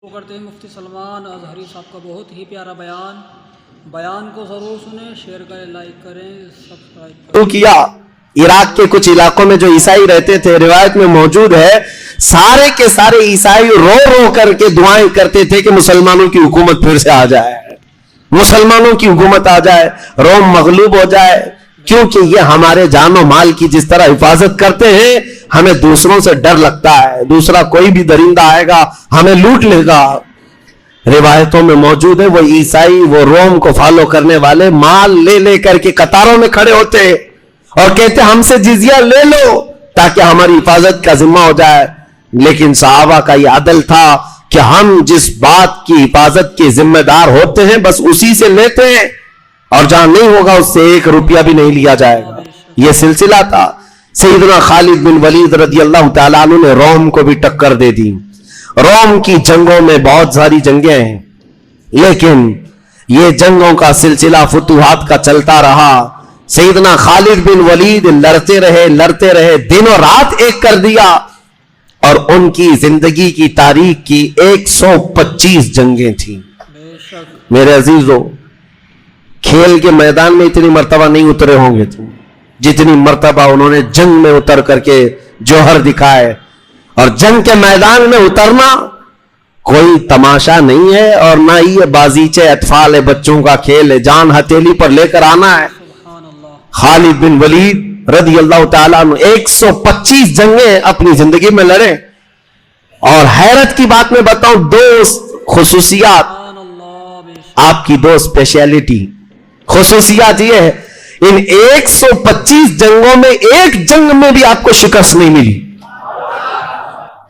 کرتے ہیں مفتی سلمان اظہری صاحب کا بہت ہی پیارا بیان کو ضرور سنیں، شیئر کریں، لائک کریں، سبسکرائب کریں۔ کیا عراق کے کچھ علاقوں میں جو عیسائی رہتے تھے، روایت میں موجود ہے، سارے کے سارے عیسائی رو رو کر کے دعائیں کرتے تھے کہ مسلمانوں کی حکومت پھر سے آ جائے، مسلمانوں کی حکومت آ جائے، روم مغلوب ہو جائے، کیونکہ یہ ہمارے جان و مال کی جس طرح حفاظت کرتے ہیں، ہمیں دوسروں سے ڈر لگتا ہے، دوسرا کوئی بھی درندہ آئے گا ہمیں لوٹ لے گا۔ روایتوں میں موجود ہے وہ عیسائی، وہ روم کو فالو کرنے والے مال لے لے کر کے قطاروں میں کھڑے ہوتے اور کہتے ہم سے جزیہ لے لو تاکہ ہماری حفاظت کا ذمہ ہو جائے۔ لیکن صحابہ کا یہ عدل تھا کہ ہم جس بات کی حفاظت کے ذمہ دار ہوتے ہیں بس اسی سے لیتے ہیں، اور جہاں نہیں ہوگا اس سے 1 روپیہ بھی نہیں لیا جائے گا۔ یہ سلسلہ تھا۔ سیدنا خالد بن ولید رضی اللہ تعالیٰ عنہ نے روم کو بھی ٹکر دے دی۔ روم کی جنگوں میں بہت ساری جنگیں ہیں، لیکن یہ جنگوں کا سلسلہ فتوحات کا چلتا رہا۔ سیدنا خالد بن ولید لڑتے رہے، دن و رات ایک کر دیا، اور ان کی زندگی کی تاریخ کی 125 جنگیں تھیں۔ میرے عزیزو، کھیل کے میدان میں اتنی مرتبہ نہیں اترے ہوں گے تم جتنی مرتبہ انہوں نے جنگ میں اتر کر کے جوہر دکھائے۔ اور جنگ کے میدان میں اترنا کوئی تماشا نہیں ہے، اور نہ ہی یہ بازیچے اطفال ہے، بچوں کا کھیل ہے، جان ہتھیلی پر لے کر آنا ہے۔ خالد بن ولید رضی اللہ تعالیٰ عنہ 125 جنگیں اپنی زندگی میں لڑے، اور حیرت کی بات میں بتاؤں، 2 خصوصیات آپ کی، 2 اسپیشلٹی خصوصیات یہ ہے، ان 125 جنگوں میں ایک جنگ میں بھی آپ کو شکست نہیں ملی،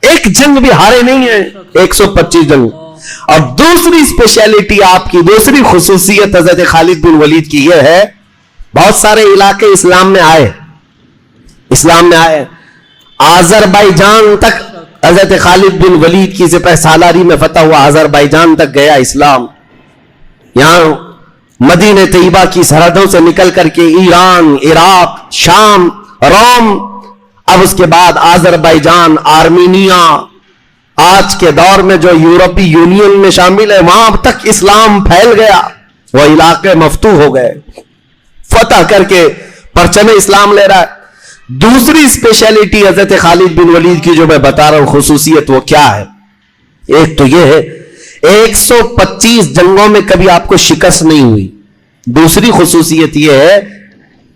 ایک جنگ بھی ہارے نہیں ہیں 125 جنگ۔ اور دوسری اسپیشلٹی آپ کی، دوسری خصوصیت حضرت خالد بن ولید کی یہ ہے، بہت سارے علاقے اسلام میں آئے، آذربائیجان تک حضرت خالد بن ولید کی سپہ سالاری میں فتح ہوا، آذربائیجان تک گیا اسلام۔ یہاں مدینہ طیبہ کی سرحدوں سے نکل کر کے ایران، عراق، شام، روم، اب اس کے بعد آذربائیجان، آرمینیا، آج کے دور میں جو یورپی یونین میں شامل ہے، وہاں تک اسلام پھیل گیا، وہ علاقے مفتوح ہو گئے، فتح کر کے پرچم اسلام لے رہا ہے۔ دوسری اسپیشلٹی حضرت خالد بن ولید کی جو میں بتا رہا ہوں خصوصیت، وہ کیا ہے؟ ایک تو یہ ہے 125 جنگوں میں کبھی آپ کو شکست نہیں ہوئی۔ دوسری خصوصیت یہ ہے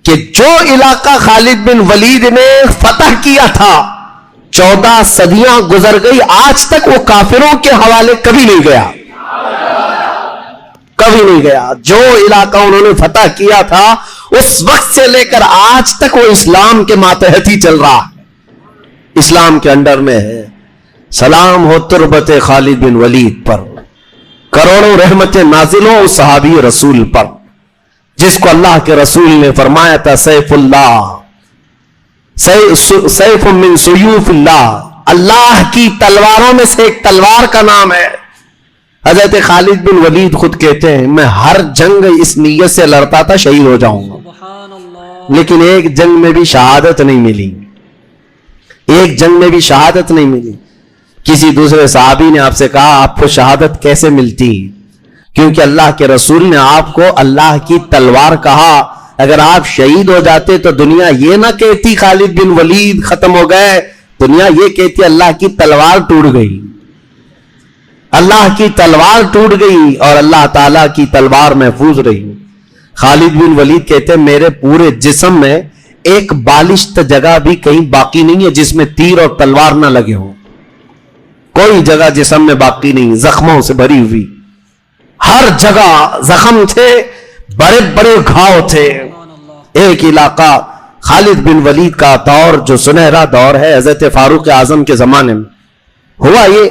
کہ جو علاقہ خالد بن ولید نے فتح کیا تھا، 14 صدیاں گزر گئی، آج تک وہ کافروں کے حوالے کبھی نہیں گیا، کبھی نہیں گیا۔ جو علاقہ انہوں نے فتح کیا تھا اس وقت سے لے کر آج تک وہ اسلام کے ماتحت ہی چل رہا ہے، اسلام کے انڈر میں ہے۔ سلام ہو تربت خالد بن ولید پر، کروڑوں رحمت نازل ہو اس صحابی رسول پر، جس کو اللہ کے رسول نے فرمایا تھا سیف اللہ، سیف من سیوف اللہ، اللہ کی تلواروں میں سے ایک تلوار کا نام ہے۔ حضرت خالد بن ولید خود کہتے ہیں میں ہر جنگ اس نیت سے لڑتا تھا شہید ہو جاؤں گا، لیکن ایک جنگ میں بھی شہادت نہیں ملی، ایک جنگ میں بھی شہادت نہیں ملی۔ کسی دوسرے صحابی نے آپ سے کہا آپ کو شہادت کیسے ملتی؟ کیونکہ اللہ کے رسول نے آپ کو اللہ کی تلوار کہا، اگر آپ شہید ہو جاتے تو دنیا یہ نہ کہتی خالد بن ولید ختم ہو گئے، دنیا یہ کہتی اللہ کی تلوار ٹوٹ گئی، اللہ کی تلوار ٹوٹ گئی، اور اللہ تعالیٰ کی تلوار محفوظ رہی۔ خالد بن ولید کہتے ہیں میرے پورے جسم میں ایک بالشت جگہ بھی کہیں باقی نہیں ہے جس میں تیر اور تلوار نہ لگے ہوں، کوئی جگہ جسم میں باقی نہیں، زخموں سے بھری ہوئی، ہر جگہ زخم تھے، بڑے بڑے گھاؤ تھے۔ ایک علاقہ خالد بن ولید کا دور جو سنہرا دور ہے حضرت فاروق اعظم کے زمانے میں، ہوا یہ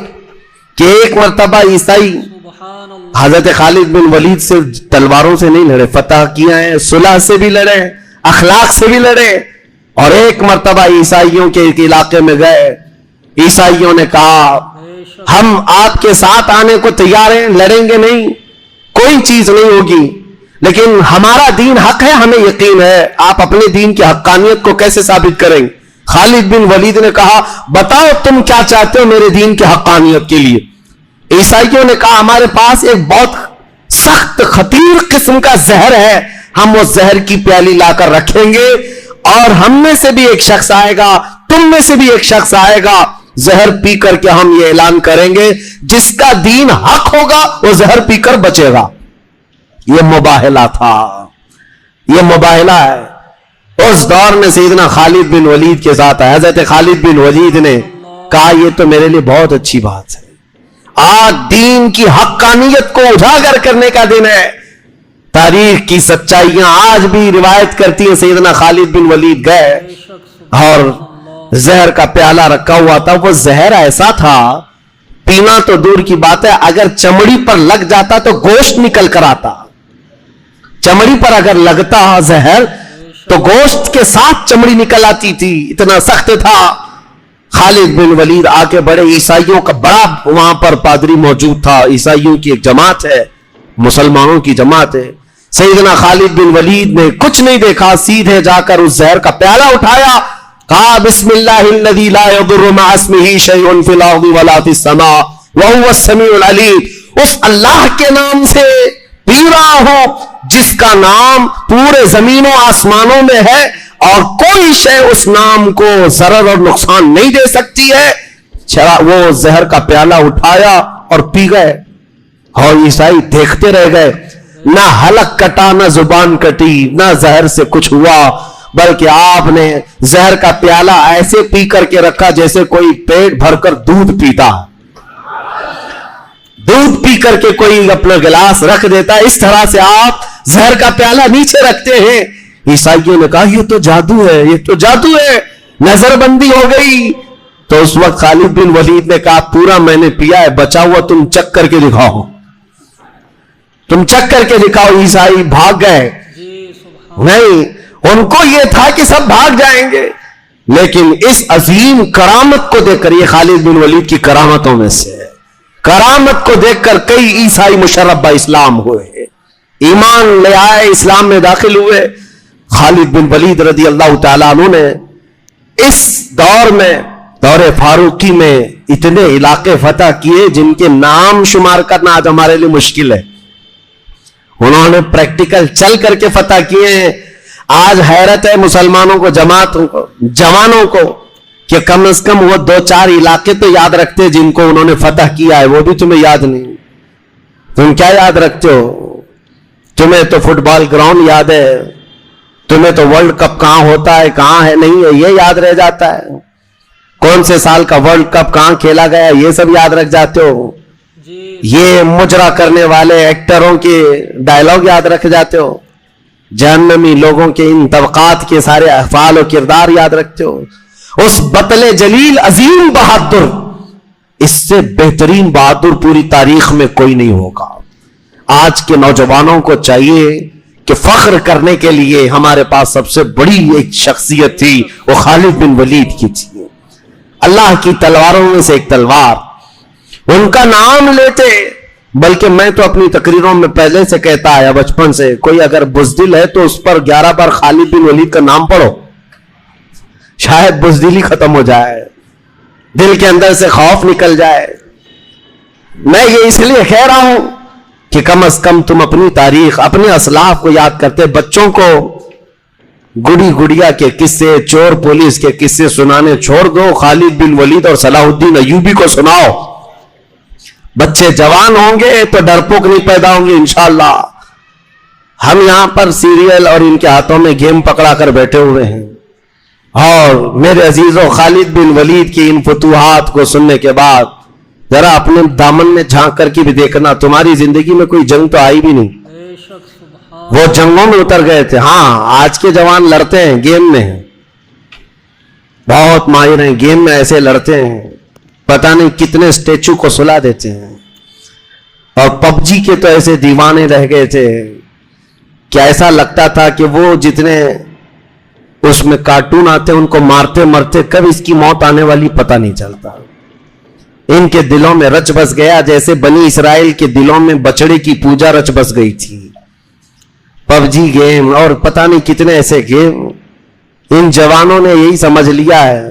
کہ ایک مرتبہ عیسائی حضرت خالد بن ولید سے تلواروں سے نہیں لڑے، فتح کیا ہے، صلح سے بھی لڑے، اخلاق سے بھی لڑے، اور ایک مرتبہ عیسائیوں کے ایک علاقے میں گئے، عیسائیوں نے کہا ہم آپ کے ساتھ آنے کو تیار ہیں، لڑیں گے نہیں، کوئی چیز نہیں ہوگی، لیکن ہمارا دین حق ہے، ہمیں یقین ہے، آپ اپنے دین کی حقانیت کو کیسے ثابت کریں گے؟ خالد بن ولید نے کہا بتاؤ تم کیا چاہتے ہو میرے دین کی حقانیت کے لیے؟ عیسائیوں نے کہا ہمارے پاس ایک بہت سخت خطیر قسم کا زہر ہے, ہم اس زہر کی پیالی لا کر رکھیں گے اور ہم میں سے بھی ایک شخص آئے گا, تم میں سے بھی ایک شخص آئے گا, زہر پی کر کے ہم یہ اعلان کریں گے جس کا دین حق ہوگا وہ زہر پی کر بچے گا. یہ مباہلہ تھا, یہ مباہلہ ہے. اس دور میں سیدنا خالد بن ولید کے ساتھ ہے. حضرت خالد بن ولید نے کہا یہ تو میرے لیے بہت اچھی بات ہے, آج دین کی حقانیت کو اجاگر کرنے کا دن ہے. تاریخ کی سچائیاں آج بھی روایت کرتی ہیں. سیدنا خالد بن ولید گئے اور زہر کا پیالہ رکھا ہوا تھا. وہ زہر ایسا تھا پینا تو دور کی بات ہے, اگر چمڑی پر لگ جاتا تو گوشت نکل کر آتا. چمڑی پر اگر لگتا زہر تو گوشت کے ساتھ چمڑی نکل آتی تھی, اتنا سخت تھا. خالد بن ولید آ کے بڑے, عیسائیوں کا بڑا وہاں پر پادری موجود تھا, عیسائیوں کی ایک جماعت ہے, مسلمانوں کی جماعت ہے. سیدنا خالد بن ولید نے کچھ نہیں دیکھا, سیدھے جا کر اس زہر کا پیالہ اٹھایا, کہا بسم اللہ الذی لا یضر مع اسمہ شیء فی الارض ولا فی السماء وہو السمیع العلیم. اس اللہ کے نام سے پی رہا ہوں جس کا نام پورے زمین و آسمانوں میں ہے اور کوئی شے اس نام کو ضرر اور نقصان نہیں دے سکتی ہے. وہ زہر کا پیالہ اٹھایا اور پی گئے. اور عیسائی دیکھتے رہ گئے, نہ حلق کٹا, نہ زبان کٹی, نہ زہر سے کچھ ہوا, بلکہ آپ نے زہر کا پیالہ ایسے پی کر کے رکھا جیسے کوئی پیٹ بھر کر دودھ پیتا, دودھ پی کر کے کوئی اپنا گلاس رکھ دیتا, اس طرح سے آپ زہر کا پیالہ نیچے رکھتے ہیں. عیسائیوں نے کہا یہ تو جادو ہے, یہ تو جادو ہے, نظر بندی ہو گئی. تو اس وقت خالد بن ولید نے کہا پورا میں نے پیا ہے, بچا ہوا تم چک کر کے دکھاؤ, تم چک کر کے دکھاؤ. عیسائی بھاگ گئے. نہیں, ان کو یہ تھا کہ سب بھاگ جائیں گے, لیکن اس عظیم کرامت کو دیکھ کر, یہ خالد بن ولید کی کرامتوں میں سے ہے, کرامت کو دیکھ کر کئی عیسائی مشرف با اسلام ہوئے, ایمان لے آئے, اسلام میں داخل ہوئے. خالد بن ولید رضی اللہ تعالیٰ عنہ نے اس دور میں, دور فاروقی میں, اتنے علاقے فتح کیے جن کے نام شمار کرنا آج ہمارے لیے مشکل ہے. انہوں نے پریکٹیکل چل کر کے فتح کیے ہیں. آج حیرت ہے مسلمانوں کو, جماعتوں کو, جوانوں کو, کہ کم از کم وہ 2-4 علاقے تو یاد رکھتے جن کو انہوں نے فتح کیا ہے, وہ بھی تمہیں یاد نہیں. تم کیا یاد رکھتے ہو؟ تمہیں تو فٹ بال گراؤنڈ یاد ہے, تمہیں تو ورلڈ کپ کہاں ہوتا ہے, کہاں ہے, نہیں ہے, یہ یاد رہ جاتا ہے. کون سے سال کا ورلڈ کپ کہاں کھیلا گیا, یہ سب یاد رکھ جاتے ہو. یہ مجرا کرنے والے ایکٹروں کے ڈائلاگ یاد رکھ جاتے ہو. جہنمی لوگوں کے ان طبقات کے سارے افعال و کردار یاد رکھتے ہو. اس بطل جلیل عظیم بہادر, اس سے بہترین بہادر پوری تاریخ میں کوئی نہیں ہوگا. آج کے نوجوانوں کو چاہیے کہ فخر کرنے کے لیے ہمارے پاس سب سے بڑی ایک شخصیت تھی, وہ خالد بن ولید کی تھی. اللہ کی تلواروں میں سے ایک تلوار. ان کا نام لیتے, بلکہ میں تو اپنی تقریروں میں پہلے سے کہتا آیا بچپن سے, کوئی اگر بزدل ہے تو اس پر 11 بار خالد بن ولید کا نام پڑھو, شاید بزدلی ختم ہو جائے, دل کے اندر سے خوف نکل جائے. میں یہ اس لیے کہہ رہا ہوں کہ کم از کم تم اپنی تاریخ, اپنے اسلاف کو یاد کرتے. بچوں کو گڑی گڑیا کے قصے, چور پولیس کے قصے سنانے چھوڑ دو, خالد بن ولید اور صلاح الدین ایوبی کو سناؤ. بچے جوان ہوں گے تو ڈرپوک نہیں پیدا ہوں گے انشاءاللہ. ہم یہاں پر سیریل اور ان کے ہاتھوں میں گیم پکڑا کر بیٹھے ہوئے ہیں, اور میرے عزیزوں خالد بن ولید کی ان فتوحات کو سننے کے بعد ذرا اپنے دامن میں جھانک کر کے بھی دیکھنا, تمہاری زندگی میں کوئی جنگ تو آئی بھی نہیں. وہ جنگوں میں اتر گئے تھے. ہاں آج کے جوان لڑتے ہیں, گیم میں ہیں, بہت ماہر ہیں گیم میں, ایسے لڑتے ہیں پتہ نہیں کتنے اسٹیچو کو سلا دیتے ہیں. اور پب جی کے تو ایسے دیوانے رہ گئے تھے کہ ایسا لگتا تھا کہ وہ جتنے اس میں کارٹون آتے ان کو مارتے مرتے کب اس کی موت آنے والی پتہ نہیں چلتا. ان کے دلوں میں رچ بس گیا جیسے بنی اسرائیل کے دلوں میں بچڑے کی پوجا رچ بس گئی تھی. پب جی گیم اور پتہ نہیں کتنے ایسے گیم, ان جوانوں نے یہی سمجھ لیا ہے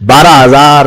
12,000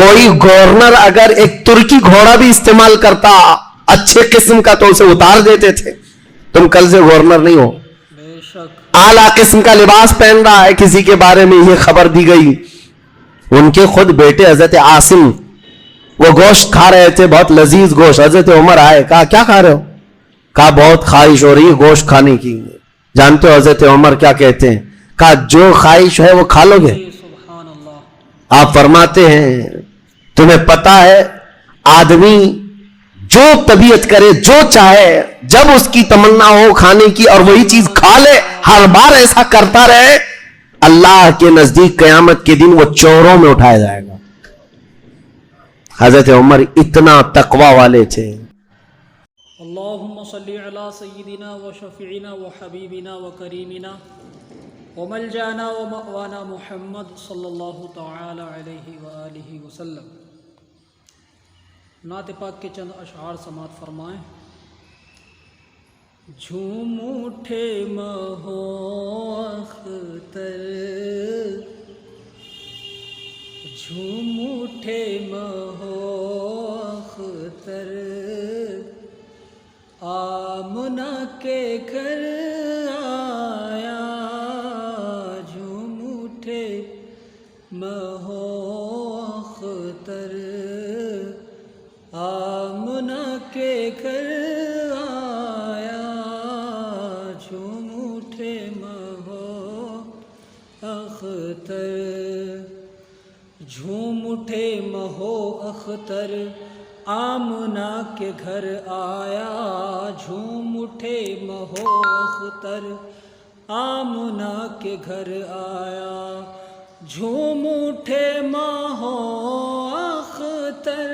کوئی گورنر اگر ایک ترکی گھوڑا بھی استعمال کرتا اچھے قسم کا تو اسے اتار دیتے تھے. تم کل سے گورنر نہیں ہو. بے شک. اعلیٰ قسم کا لباس پہن رہا ہے, کسی کے بارے میں یہ خبر دی گئی. ان کے خود بیٹے حضرت عاصم وہ گوشت کھا رہے تھے, بہت لذیذ گوشت. حضرت عمر آئے, کہا کیا کھا رہے ہو؟ کہا بہت خواہش ہو رہی ہے گوشت کھانے کی. جانتے ہو حضرت عمر کیا کہتے ہیں؟ کہا جو خواہش ہے وہ کھا لو گے. سبحان اللہ. آپ فرماتے ہیں تمہیں پتا ہے آدمی جو طبیعت کرے جو چاہے, جب اس کی تمنا ہو کھانے کی اور وہی چیز کھا لے, ہر بار ایسا کرتا رہے, اللہ کے نزدیک قیامت کے دن وہ چوروں میں اٹھایا جائے گا. حضرت عمر اتنا تقوی والے تھے. اللہم صلی علی سیدنا و شفیعنا و حبیبنا و کریمنا و ملجانا و مأوانا محمد صلی اللہ تعالی علیہ وآلہ وسلم. نعت پاک کے چند اشعار سماعت فرمائیں. جھوم اٹھے مہو اختر, جھوم اٹھے مہو اختر, آمنہ کے گھر آیا. جھوم اٹھے مہو اختر, آمنہ کے گھر آیا. جھوم اٹھے مہو اختر, جھوم اٹھے مہو اختر, آمنہ کے گھر آیا. جھوم اٹھے مہو اختر, آمنہ کے گھر آیا. جھوم اٹھے مہو اختر,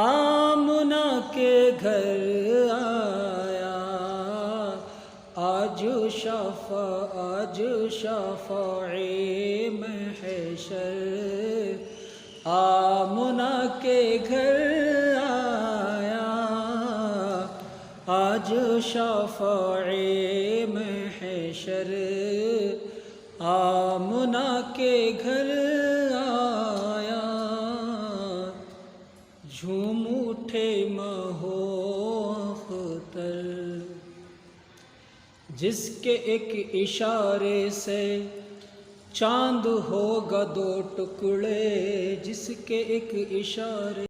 آمنہ کے گھر آیا. آج شفاع محشر, آمنہ کے گھر آیا. آج شفاع محشر, آمنہ کے گھر آیا. جھوم اٹھے مہو اختر, جس کے ایک اشارے سے چاند ہوگا دو ٹکڑے. جس کے ایک اشارے